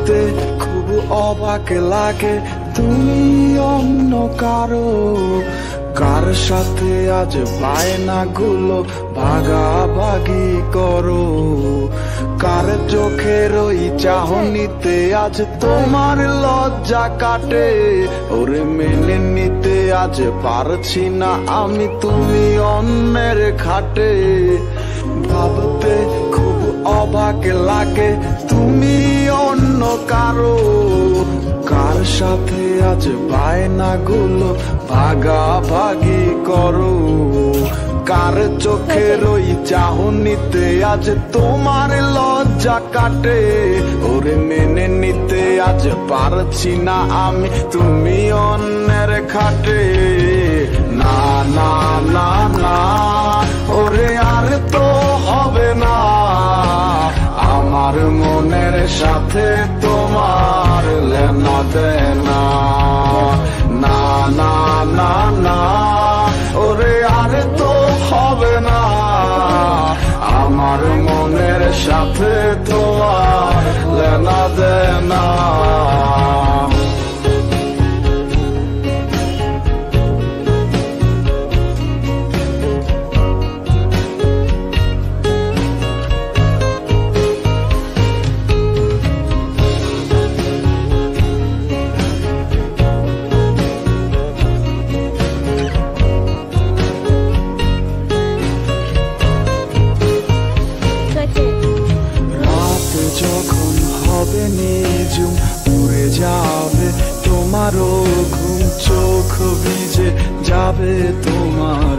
ভাবতে খুব অবাক লাগে তুমি অন্য কারো, কার সাথে আজ বায়নাগুলো ভাগাভাগি করো। কার চোখের ওই চাহনিতে আজ তোমার লজ্জা কাটে, ওরে মেনে নিতে আজ পারছি না আমি তুমি অন্যের খাটে। ভাবতে খুব অবাক লাগে তুমি অন্য কারো, কার সাথে আজ বায়নাগুলো ভাগাভাগি করো। কার চোখের ওই চাহনিতে আজ তোমার লজ্জা কাটে, ওরে মেনে নিতে আজ পারছি না আমি তুমি অন্যের খাটে। না না না না ওরে আর তো হবে না, আমার মনের সাথে তোমার লেনা দেনা। না না না না ওরে আর তো হবে না, আমার মনের সাথে তোমার লেনা দেনা। যখন হবে নিজুম উড়ে যাবে তোমারও ঘুম, চোখ ভিজে যাবে তোমার